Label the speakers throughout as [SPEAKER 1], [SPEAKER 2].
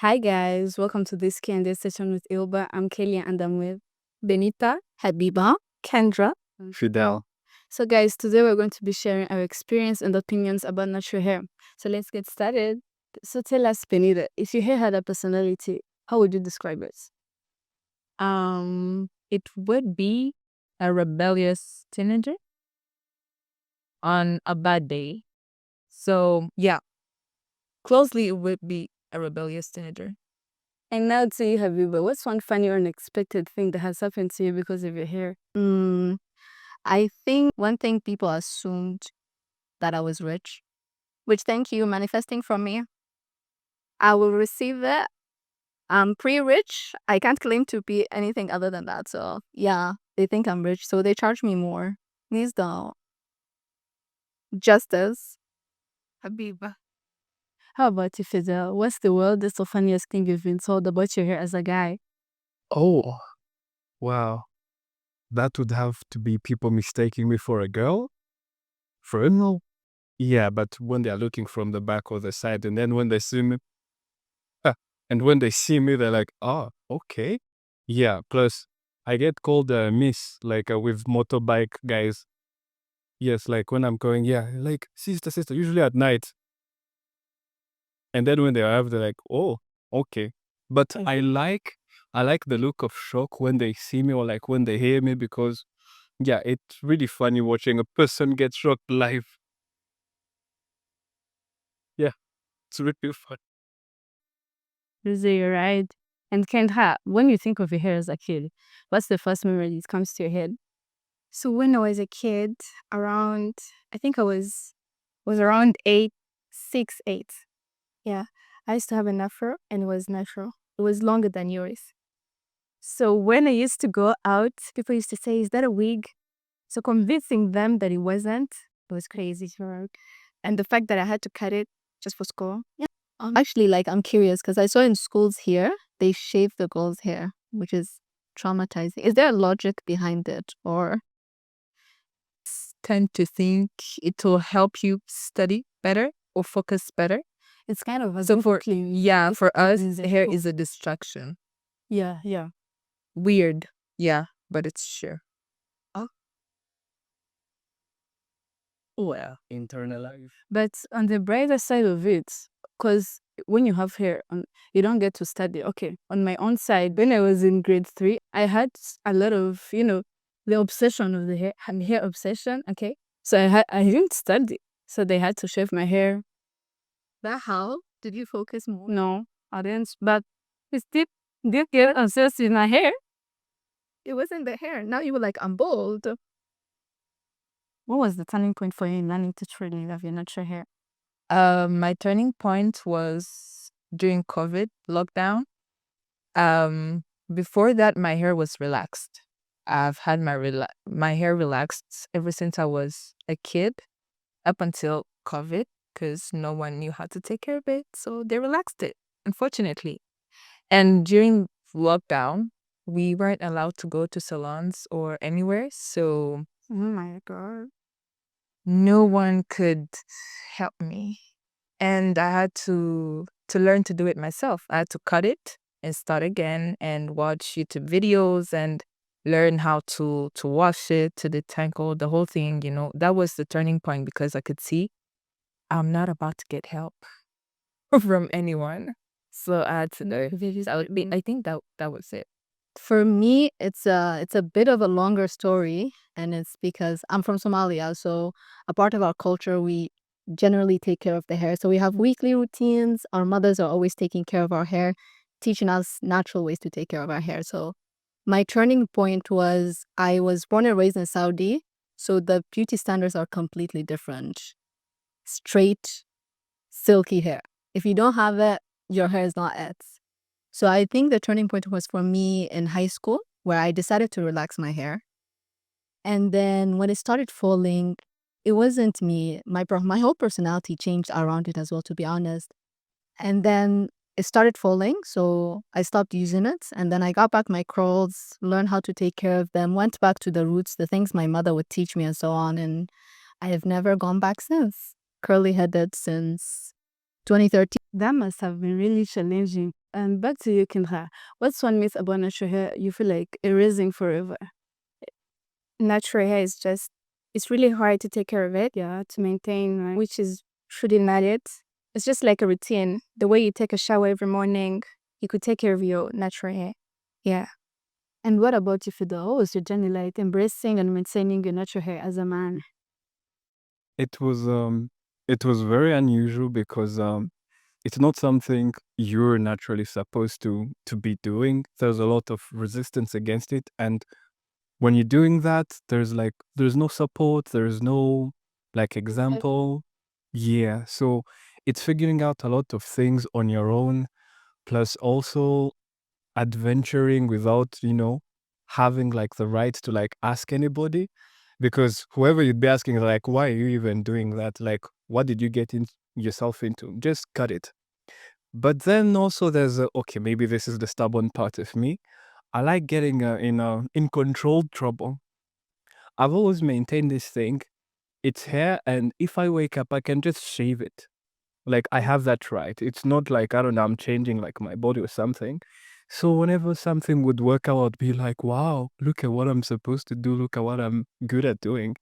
[SPEAKER 1] Hi guys, welcome to this Q&A session with ILBA. I'm Kelly and I'm with Benita, Habiba, Kendra.
[SPEAKER 2] Fidel.
[SPEAKER 1] So guys, today we're going to be sharing our experience and opinions about natural hair. So let's get started. So tell us, Benita, if your hair had a personality, how would you describe it?
[SPEAKER 3] It would be a rebellious teenager on a bad day. So yeah, closely it would be a rebellious teenager.
[SPEAKER 1] And now to you, Habiba, what's one funny or unexpected thing that has happened to you because of your hair?
[SPEAKER 4] I think one thing people assumed that I was rich, which thank you manifesting from me. I will receive it. I'm pre-rich. I can't claim to be anything other than that. So yeah, they think I'm rich, so they charge me more. Please don't. Justice.
[SPEAKER 1] Habiba. How about you, Fidel? What's the wildest or funniest thing you've been told about your hair as a guy?
[SPEAKER 2] Oh, wow. That would have to be people mistaking me for a girl? For a no? Yeah, but when they are looking from the back or the side, and then when they see me, when they see me, they're like, oh, okay. Yeah, plus I get called Miss, like with motorbike guys. Yes, like when I'm going, yeah, like sister, usually at night. And then when they arrive, they're like, oh, okay. But I like the look of shock when they see me or like when they hear me because yeah, it's really funny watching a person get shocked live. Yeah, it's really fun.
[SPEAKER 1] You're right. And Kendra, when you think of your hair as a kid, what's the first memory that comes to your head?
[SPEAKER 4] So when I was a kid, I think I was around 8, 6, 8. Yeah. I used to have an afro and it was natural. It was longer than yours. So when I used to go out, people used to say, "Is that a wig?" So convincing them that it wasn't, it was crazy. And the fact that I had to cut it just for school. Yeah. Actually, like, I'm curious because I saw in schools here, they shave the girls' hair, which is traumatizing. Is there a logic behind it? Or
[SPEAKER 3] Tend to think it will help you study better or focus better.
[SPEAKER 1] It's kind of a
[SPEAKER 3] So for us,
[SPEAKER 1] is
[SPEAKER 3] hair is a distraction.
[SPEAKER 1] yeah.
[SPEAKER 3] Weird, yeah, but it's sure.
[SPEAKER 2] Well, internalize.
[SPEAKER 1] But on the brighter side of it, because when you have hair, you don't get to study. Okay, on my own side, when I was in grade 3, I had a lot of, the obsession of the hair obsession. Okay, so I didn't study, so they had to shave my hair.
[SPEAKER 4] that how did you focus more?
[SPEAKER 1] No, I didn't. But it still did get obsessed with my hair.
[SPEAKER 4] It wasn't the hair. Now you were like, I'm bold.
[SPEAKER 1] What was the turning point for you in learning to truly love your natural hair?
[SPEAKER 3] My turning point was during COVID lockdown. Before that, my hair was relaxed. I've had my hair relaxed ever since I was a kid, up until COVID, because no one knew how to take care of it, so they relaxed it, unfortunately. And during lockdown, we weren't allowed to go to salons or anywhere, so
[SPEAKER 4] Oh my God.
[SPEAKER 3] no one could help me. And I had to learn to do it myself. I had to cut it and start again and watch YouTube videos and learn how to wash it, to detangle the whole thing, That was the turning point because I could see I'm not about to get help from anyone. So I had to know. I think that was it.
[SPEAKER 4] For me, it's a bit of a longer story, and it's because I'm from Somalia. So a part of our culture, we generally take care of the hair. So we have weekly routines. Our mothers are always taking care of our hair, teaching us natural ways to take care of our hair. So my turning point was I was born and raised in Saudi, so the beauty standards are completely different. Straight, silky hair. If you don't have it, your hair is not it. So I think the turning point was for me in high school, where I decided to relax my hair. And then when it started falling, it wasn't me. My whole personality changed around it as well, to be honest. And then it started falling, so I stopped using it. And then I got back my curls, learned how to take care of them, went back to the roots, the things my mother would teach me, and so on. And I have never gone back since. Curly headed since 2013.
[SPEAKER 1] That must have been really challenging Back to you, Kindra. What's one myth about natural hair you feel like erasing forever?
[SPEAKER 5] Natural hair is just, it's really hard to take care of it,
[SPEAKER 1] Yeah, to maintain, right?
[SPEAKER 5] which is truly not it. It's just like a routine. The way you take a shower every morning, you could take care of your natural hair. Yeah.
[SPEAKER 1] And what about you, Fido? How was your journey like embracing and maintaining your natural hair as a man?
[SPEAKER 2] It was very unusual because it's not something you're naturally supposed to be doing. There's a lot of resistance against it, and when you're doing that, there's no support, there's no like example. Yeah, so it's figuring out a lot of things on your own, plus also adventuring without, having like the right to like ask anybody. Because whoever you'd be asking, like, why are you even doing that? Like, what did you get yourself into? Just cut it. But then also there's okay, maybe this is the stubborn part of me. I like getting in controlled trouble. I've always maintained this thing. It's hair, and if I wake up, I can just shave it. Like, I have that right. It's not like, I don't know, I'm changing like my body or something. So whenever something would work out, I'd be like, wow, look at what I'm supposed to do. Look at what I'm good at doing.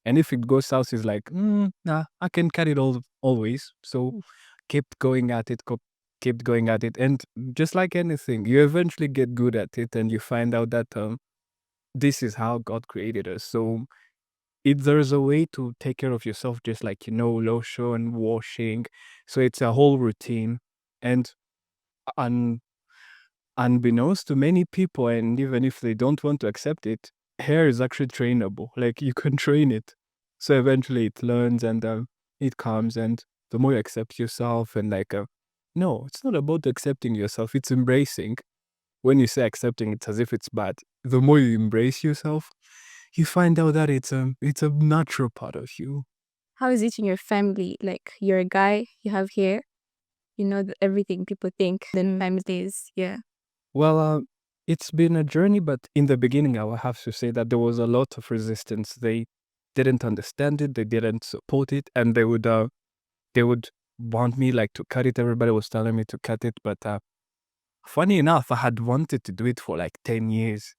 [SPEAKER 2] And if it goes south, it's like, nah, I can cut it always. So keep going at it, keep going at it. And just like anything, you eventually get good at it and you find out that this is how God created us. So if there's a way to take care of yourself, just like, lotion, washing. So it's a whole routine. And un- unbeknownst to many people, and even if they don't want to accept it, hair is actually trainable. Like, you can train it. So eventually it learns and it comes. And the more you accept yourself and like, no, it's not about accepting yourself. It's embracing. When you say accepting, it's as if it's bad. The more you embrace yourself, you find out that it's a natural part of you.
[SPEAKER 5] How is it in your family? Like, you're a guy, you have hair, you know everything people think. Then families, yeah.
[SPEAKER 2] Well, it's been a journey, but in the beginning, I will have to say that there was a lot of resistance. They didn't understand it, they didn't support it, and they would want me like to cut it. Everybody was telling me to cut it, but funny enough, I had wanted to do it for like 10 years.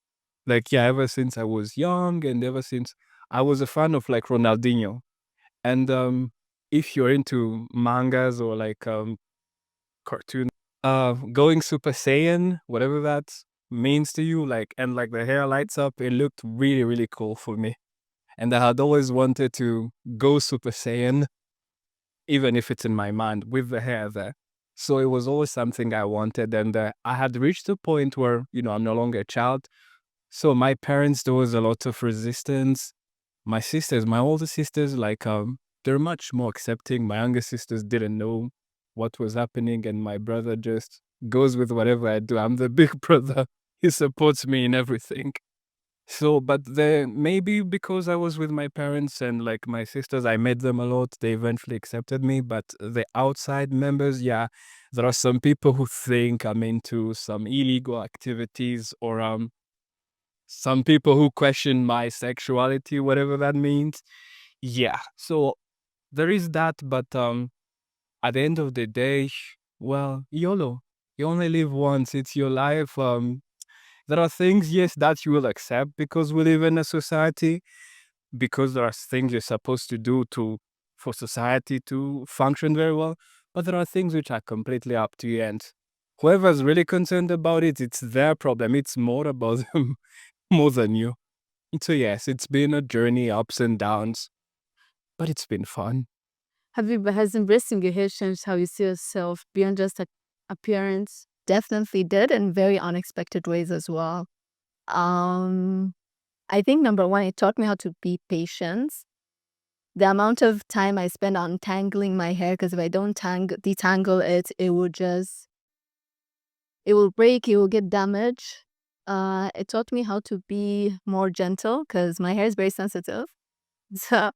[SPEAKER 2] Like, yeah, ever since I was young, and ever since I was a fan of like Ronaldinho. And if you're into mangas or like cartoon, going Super Saiyan, whatever that means to you, like, and like the hair lights up, it looked really, really cool for me. And I had always wanted to go Super Saiyan, even if it's in my mind, with the hair there. So it was always something I wanted. And I had reached a point where, I'm no longer a child. So my parents, there was a lot of resistance. My sisters, my older sisters, like, they're much more accepting. My younger sisters didn't know what was happening, and my brother just goes with whatever I do. I'm the big brother. He supports me in everything. So, but maybe because I was with my parents and like my sisters, I met them a lot. They eventually accepted me. But the outside members, yeah, there are some people who think I'm into some illegal activities, or some people who question my sexuality, whatever that means. Yeah. So there is that, but at the end of the day, well, YOLO. You only live once. It's your life. There are things, yes, that you will accept because we live in a society, because there are things you're supposed to do for society to function very well. But there are things which are completely up to you, and whoever's really concerned about it, it's their problem. It's more about them more than you. So yes, it's been a journey, ups and downs, but it's been fun.
[SPEAKER 1] Has embracing your hair changed how you see yourself beyond just appearance?
[SPEAKER 4] Definitely did in very unexpected ways as well. I think number one, it taught me how to be patient. The amount of time I spend untangling my hair, because if I don't detangle it, it will break, it will get damaged. It taught me how to be more gentle because my hair is very sensitive. So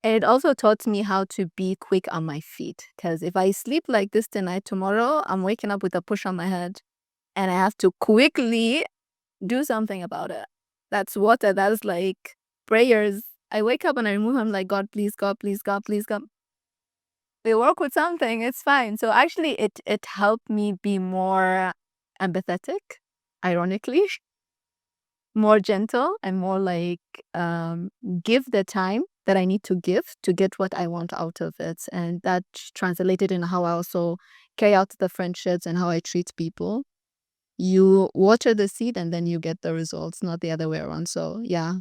[SPEAKER 4] it also taught me how to be quick on my feet, because if I sleep like this tonight, tomorrow I'm waking up with a push on my head and I have to quickly do something about it. That's water. That's like prayers. I wake up and I remove. I'm like, God, please, God, please, God, please, God.
[SPEAKER 5] they work with something. It's fine. So actually, it helped me be more empathetic, ironically, more gentle, and more like give the time that I need to give to get what I want out of it. And that translated in how I also carry out the friendships and how I treat people. You water the seed and then you get the results, not the other way around. So yeah.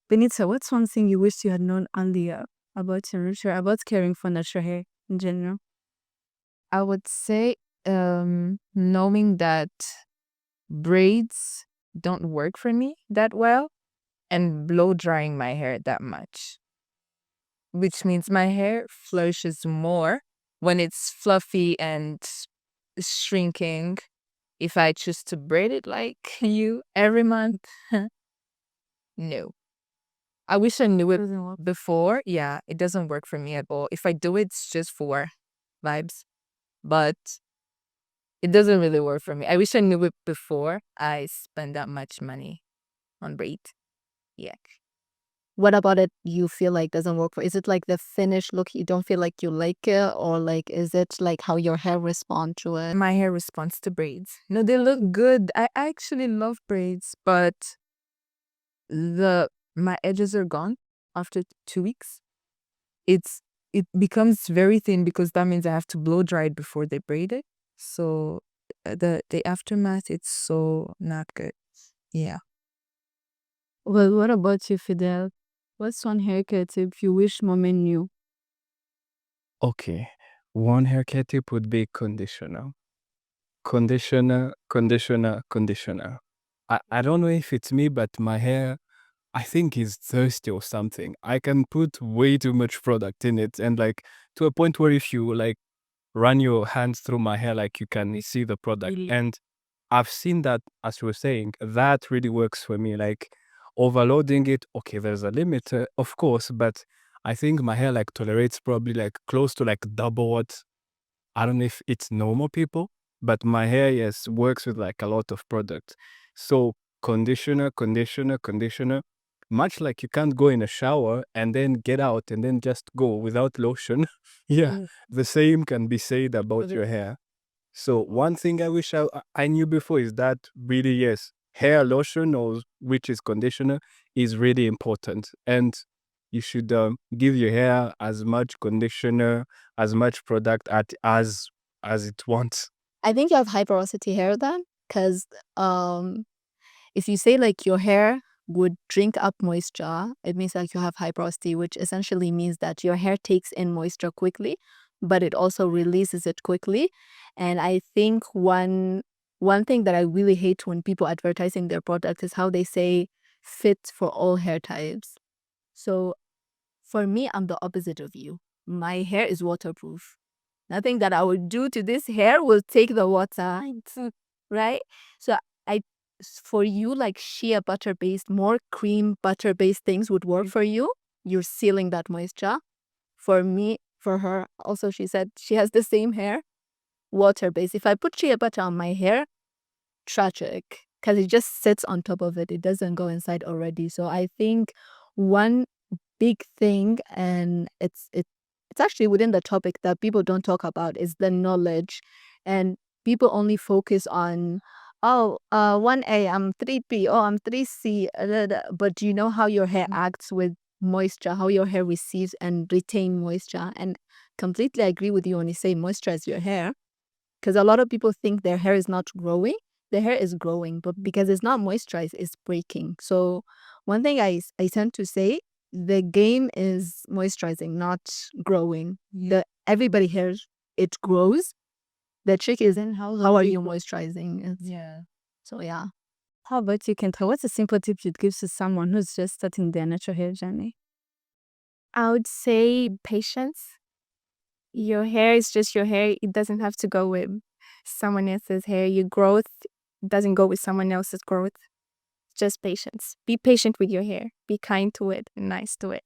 [SPEAKER 1] Benita, what's one thing you wish you had known earlier about your natural, about caring for natural hair in general?
[SPEAKER 3] I would say knowing that braids don't work for me that well and blow drying my hair that much, which means my hair flourishes more when it's fluffy and shrinking. If I choose to braid it like you every month, no. I wish I knew it
[SPEAKER 1] Doesn't work.
[SPEAKER 3] before. Yeah, it doesn't work for me at all. If I do it, it's just for vibes, but it doesn't really work for me. I wish I knew it before I spend that much money on braid. Yeah.
[SPEAKER 4] What about it you feel like doesn't work for? Is it like the finished look you don't feel like you like it, or like is it like how your hair respond to it?
[SPEAKER 3] My hair responds to braids. No, they look good. I actually love braids, but my edges are gone after 2 weeks. It becomes very thin because that means I have to blow dry it before they braid it. So the aftermath, it's so not good. Yeah.
[SPEAKER 1] Well, what about you, Fidel? What's one haircut tip you wish Mommy knew?
[SPEAKER 2] Okay. One haircut tip would be conditioner. Conditioner, conditioner, conditioner. I don't know if it's me, but my hair, I think, is thirsty or something. I can put way too much product in it, and like to a point where if you like run your hands through my hair, like you can see the product.
[SPEAKER 1] Really?
[SPEAKER 2] And I've seen that, as you were saying, that really works for me. Like overloading it, okay, there's a limit, of course, but I think my hair like tolerates probably like close to like double what, I don't know if it's normal people, but my hair, yes, works with like a lot of product. So conditioner, conditioner, conditioner, much like you can't go in a shower and then get out and then just go without lotion. Yeah, the same can be said about your hair. So one thing I wish I knew before is that really, yes, hair lotion, or which is conditioner, is really important. And you should give your hair as much conditioner, as much product as it wants.
[SPEAKER 4] I think you have high porosity hair then, because if you say like your hair would drink up moisture, it means like you have high porosity, which essentially means that your hair takes in moisture quickly, but it also releases it quickly. And I think one thing that I really hate when people advertising their products is how they say fit for all hair types. So for me, I'm the opposite of you. My hair is waterproof. Nothing that I would do to this hair will take the water, right? So I, for you, like shea butter based, more cream butter based things would work for you. You're sealing that moisture. For me, for her, also she said she has the same hair, water based. If I put shea butter on my hair, tragic, because it just sits on top of it. It doesn't go inside already. So I think one big thing, and it's actually within the topic that people don't talk about, is the knowledge. And people only focus on, oh, 1A, I'm 3P, oh, I'm 3C, but do you know how your hair acts with moisture, how your hair receives and retain moisture? And completely agree with you when you say moisturize your hair, because a lot of people think their hair is not growing. Their hair is growing, but because it's not moisturized, it's breaking. So one thing I tend to say, the game is moisturizing, not growing. Everybody here, it grows. The trick is in how are you moisturizing?
[SPEAKER 3] Yeah.
[SPEAKER 4] So yeah.
[SPEAKER 1] How about you, Kenta? What's a simple tip you'd give to someone who's just starting their natural hair journey?
[SPEAKER 5] I would say patience. Your hair is just your hair. It doesn't have to go with someone else's hair. Your growth doesn't go with someone else's growth. Just patience. Be patient with your hair. Be kind to it and nice to it.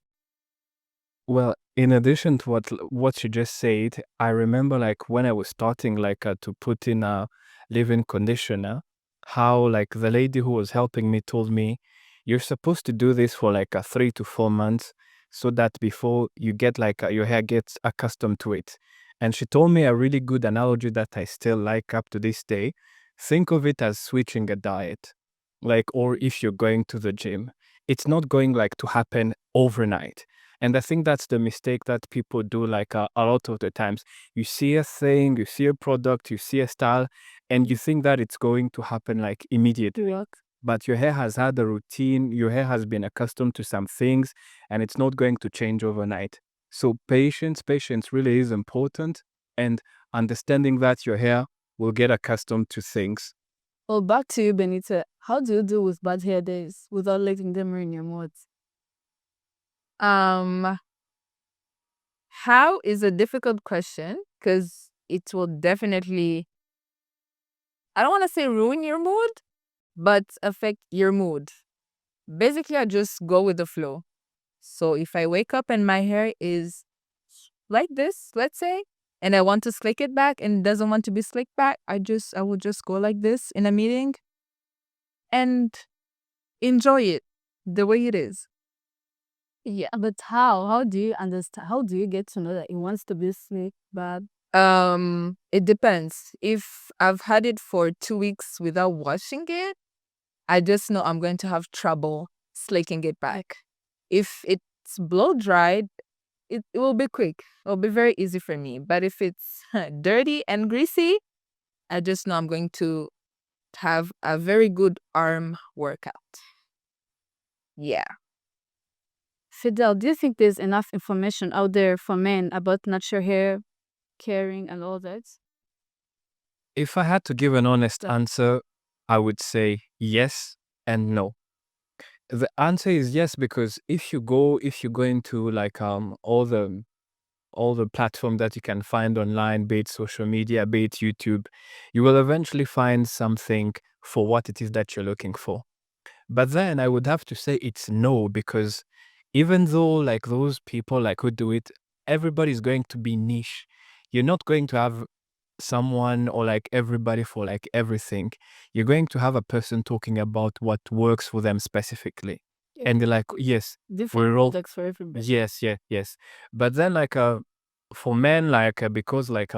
[SPEAKER 2] Well, in addition to what you just said, I remember like when I was starting like to put in a leave-in conditioner, how like the lady who was helping me told me, you're supposed to do this for like 3 to 4 months so that before you get like your hair gets accustomed to it. And she told me a really good analogy that I still like up to this day. Think of it as switching a diet. Like, or if you're going to the gym, it's not going like to happen overnight. And I think that's the mistake that people do like a lot of the times. You see a thing, you see a product, you see a style, and you think that it's going to happen like immediately. But your hair has had a routine, your hair has been accustomed to some things, and it's not going to change overnight. So patience really is important, and understanding that your hair will get accustomed to things.
[SPEAKER 1] Well, back to you, Benita. How do you deal with bad hair days without letting them ruin your mood?
[SPEAKER 3] How is a difficult question because it will definitely, I don't want to say ruin your mood, but affect your mood. Basically, I just go with the flow. So if I wake up and my hair is like this, let's say, and I want to slick it back and it doesn't want to be slicked back, I will just go like this in a meeting and enjoy it the way it is.
[SPEAKER 1] Yeah, but how? How do you understand? How do you get to know that it wants to be slick, bad?
[SPEAKER 3] It depends. If I've had it for 2 weeks without washing it, I just know I'm going to have trouble slicking it back. If it's blow dried, it will be quick. It will be very easy for me. But if it's dirty and greasy, I just know I'm going to have a very good arm workout. Yeah.
[SPEAKER 1] Fidel, do you think there's enough information out there for men about natural hair caring and all that?
[SPEAKER 2] If I had to give an honest answer, I would say yes and no. The answer is yes, because if you go into like all the platform that you can find online, be it social media, be it YouTube, you will eventually find something for what it is that you're looking for. But then I would have to say it's no, because even though like those people like who do it, everybody's going to be niche. You're not going to have someone or like everybody for like everything. You're going to have a person talking about what works for them specifically. And they're like, yes,
[SPEAKER 1] Different
[SPEAKER 2] we're all
[SPEAKER 1] products for everybody.
[SPEAKER 2] yes. But then like for men, like because like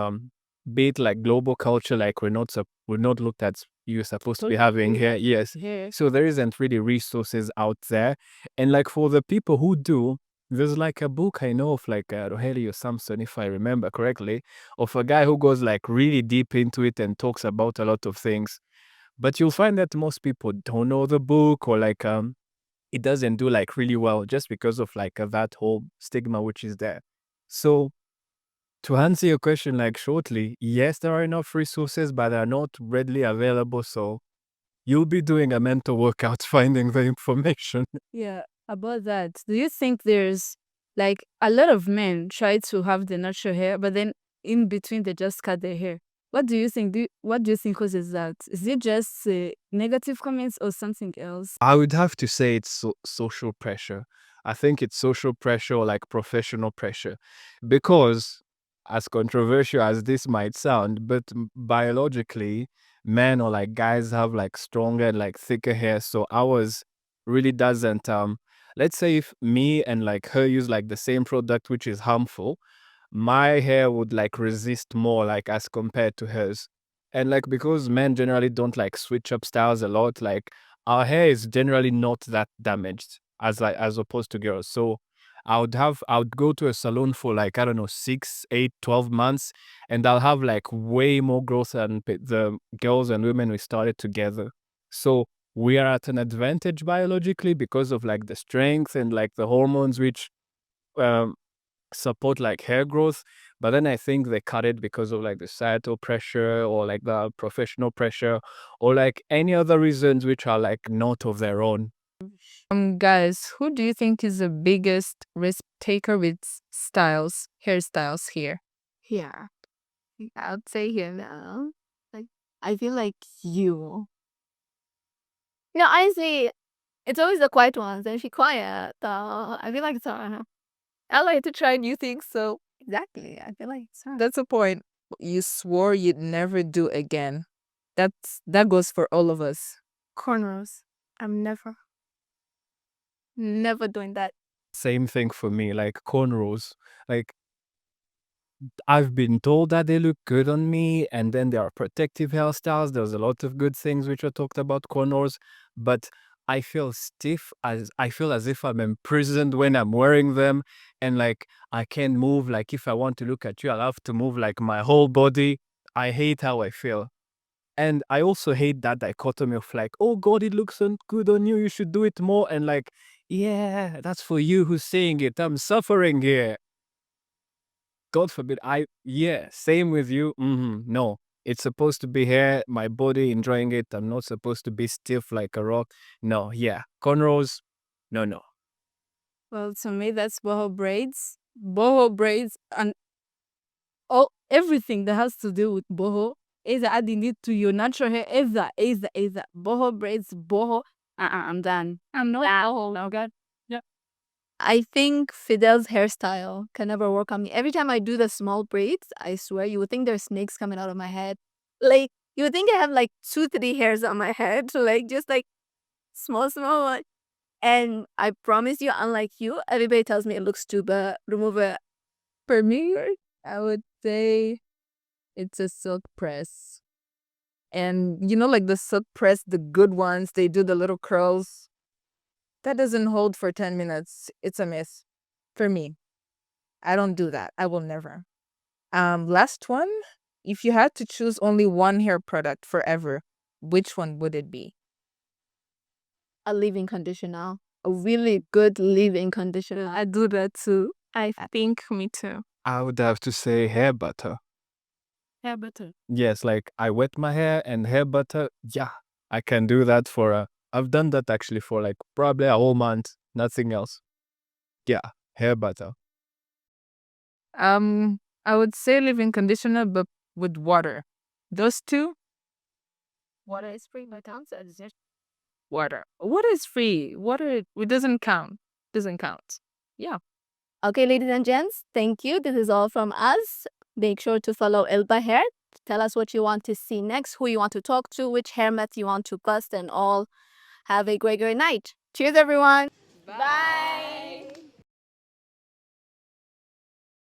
[SPEAKER 2] be it like global culture, like we're not looked at, you're supposed to be having here, yes.
[SPEAKER 1] Hair.
[SPEAKER 2] So there isn't really resources out there. And like for the people who do, there's like a book I know of like Rogelio Samson, if I remember correctly, of a guy who goes like really deep into it and talks about a lot of things. But you'll find that most people don't know the book, or like it doesn't do like really well just because of like that whole stigma which is there. So to answer your question like shortly, yes, there are enough resources, but they're not readily available. So you'll be doing a mental workout finding the information.
[SPEAKER 1] Yeah, about that. Do you think there's like a lot of men try to have the natural hair, but then in between they just cut their hair? What do you think? What do you think causes that? Is it just negative comments or something else?
[SPEAKER 2] I would have to say it's social pressure. I think it's social pressure or like professional pressure, because as controversial as this might sound, but biologically, men or like guys have like stronger and like thicker hair. So ours really doesn't, let's say if me and like her use like the same product, which is harmful, my hair would like resist more like as compared to hers. And like because men generally don't like switch up styles a lot, like our hair is generally not that damaged as opposed to girls. So I would go to a salon for like, I don't know, 6, 8, 12 months, and I'll have like way more growth than the girls and women we started together. So we are at an advantage biologically because of like the strength and like the hormones which um, support like hair growth. But then I think they cut it because of like the societal pressure or like the professional pressure or like any other reasons which are like not of their own.
[SPEAKER 3] Guys, who do you think is the biggest risk taker with hairstyles here?
[SPEAKER 5] Yeah. I would say here now. Like, I feel like you. Honestly, it's always the quiet ones, and she quiet. I feel like it's her. I like to try new things, so exactly. I feel like it's her.
[SPEAKER 3] That's the point. You swore you'd never do again. That goes for all of us.
[SPEAKER 5] Cornrows. I'm never doing that.
[SPEAKER 2] Same thing for me, like cornrows. Like I've been told that they look good on me, and then there are protective hairstyles. There's a lot of good things which are talked about, cornrows, but I feel stiff, as I feel as if I'm imprisoned when I'm wearing them, and like I can't move. Like if I want to look at you, I'll have to move like my whole body. I hate how I feel. And I also hate that dichotomy of like, oh God, it looks so good on you, you should do it more. And like, yeah, that's for you who's saying it. I'm suffering here. God forbid. Same with you. No, it's supposed to be here, my body enjoying it. I'm not supposed to be stiff like a rock. No, yeah. Cornrows, no.
[SPEAKER 1] Well, to me, that's boho braids. Boho braids and all everything that has to do with boho, either adding it to your natural hair, either. Boho braids, boho. I'm done. I'm not boho. No, God.
[SPEAKER 5] I think Fidel's hairstyle can never work on me. Every time I do the small braids, I swear you would think there's snakes coming out of my head. Like, you would think I have like 2-3 hairs on my head, like just like small one. And I promise you, unlike you, everybody tells me it looks too bad. Remove it.
[SPEAKER 3] For me, I would say it's a silk press. And you know, like the silk press, the good ones, they do the little curls. That doesn't hold for 10 minutes. It's a miss for me. I don't do that. I will never. Last one. If you had to choose only one hair product forever, which one would it be?
[SPEAKER 5] A leave-in conditioner. A really good leave-in conditioner.
[SPEAKER 1] I do that too.
[SPEAKER 6] I think me too.
[SPEAKER 2] I would have to say hair butter.
[SPEAKER 1] Hair butter.
[SPEAKER 2] Yes, like I wet my hair and hair butter. Yeah, I can do that for I've done that actually for like probably a whole month. Nothing else. Yeah, hair butter.
[SPEAKER 3] I would say leave-in conditioner, but with water. Those two,
[SPEAKER 5] Water is free by Townsend.
[SPEAKER 3] water. Water is free. Water, it doesn't count. Doesn't count. Yeah.
[SPEAKER 5] Okay, ladies and gents, thank you. This is all from us. Make sure to follow ILBA Hair. Tell us what you want to see next, who you want to talk to, which hair method you want to bust, and all. Have a great night. Cheers, everyone. Bye.